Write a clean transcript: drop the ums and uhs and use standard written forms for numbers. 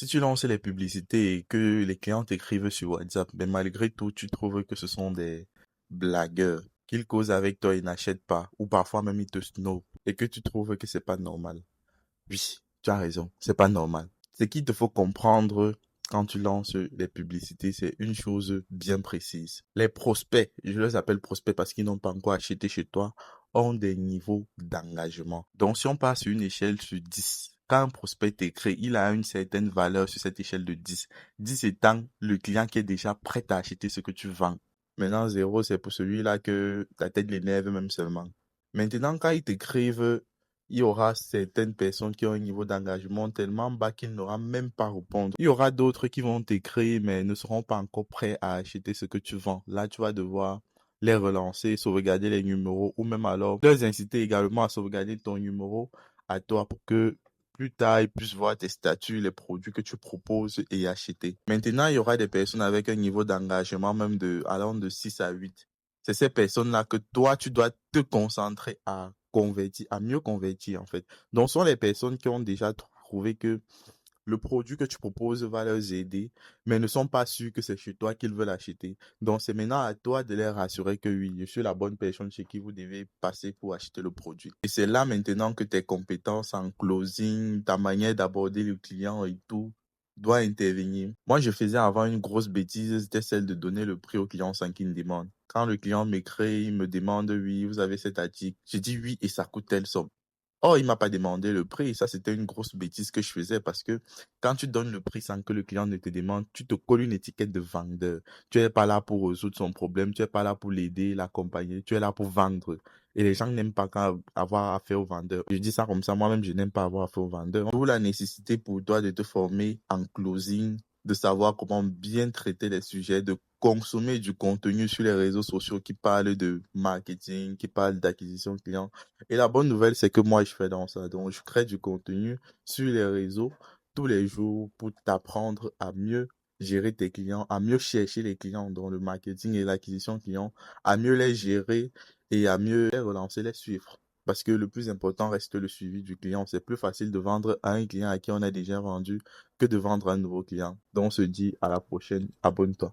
Si tu lances les publicités et que les clients t'écrivent sur WhatsApp, mais malgré tout, tu trouves que ce sont des blagueurs, qu'ils causent avec toi et n'achètent pas, ou parfois même ils te snobent, et que tu trouves que c'est pas normal. Oui, tu as raison, c'est pas normal. Ce qu'il te faut comprendre quand tu lances les publicités, c'est une chose bien précise. Les prospects, je les appelle prospects parce qu'ils n'ont pas encore acheté chez toi, ont des niveaux d'engagement. Donc, si on passe sur une échelle sur 10, quand un prospect t'écrit, il a une certaine valeur sur cette échelle de 10. 10 étant le client qui est déjà prêt à acheter ce que tu vends. Maintenant, 0, c'est pour celui-là que ta tête l'énerve même seulement. Maintenant, quand ils t'écrivent, il y aura certaines personnes qui ont un niveau d'engagement tellement bas qu'ils n'auront même pas à répondre. Il y aura d'autres qui vont t'écrire mais ne seront pas encore prêts à acheter ce que tu vends. Là, tu vas devoir les relancer, sauvegarder les numéros ou même alors les inciter également à sauvegarder ton numéro à toi pour que plus tard, ils puissent voir tes statuts, les produits que tu proposes et acheter. Maintenant, il y aura des personnes avec un niveau d'engagement même allant de 6 à 8. C'est ces personnes-là que toi, tu dois te concentrer à convertir, à mieux convertir en fait. Donc, ce sont les personnes qui ont déjà trouvé que le produit que tu proposes va leur aider, mais ne sont pas sûrs que c'est chez toi qu'ils veulent acheter. Donc, c'est maintenant à toi de les rassurer que oui, je suis la bonne personne chez qui vous devez passer pour acheter le produit. Et c'est là maintenant que tes compétences en closing, ta manière d'aborder le client et tout doit intervenir. Moi, je faisais avant une grosse bêtise, c'était celle de donner le prix au client sans qu'il me demande. Quand le client m'écrit, il me demande, oui, vous avez cet article. J'ai dit oui et ça coûte telle somme. Oh, il m'a pas demandé le prix. Ça, c'était une grosse bêtise que je faisais parce que quand tu donnes le prix sans que le client ne te demande, tu te colles une étiquette de vendeur. Tu es pas là pour résoudre son problème. Tu es pas là pour l'aider, l'accompagner. Tu es là pour vendre. Et les gens n'aiment pas quand avoir affaire au vendeur. Je dis ça comme ça. Moi-même, je n'aime pas avoir affaire au vendeur. D'où la nécessité pour toi de te former en closing, de savoir comment bien traiter les sujets, de consommer du contenu sur les réseaux sociaux qui parlent de marketing, qui parlent d'acquisition client. Et la bonne nouvelle, c'est que moi, je fais dans ça. Donc, je crée du contenu sur les réseaux tous les jours pour t'apprendre à mieux gérer tes clients, à mieux chercher les clients dans le marketing et l'acquisition client, à mieux les gérer et à mieux les relancer, les suivre. Parce que le plus important reste le suivi du client. C'est plus facile de vendre à un client à qui on a déjà vendu que de vendre à un nouveau client. Donc, on se dit à la prochaine. Abonne-toi.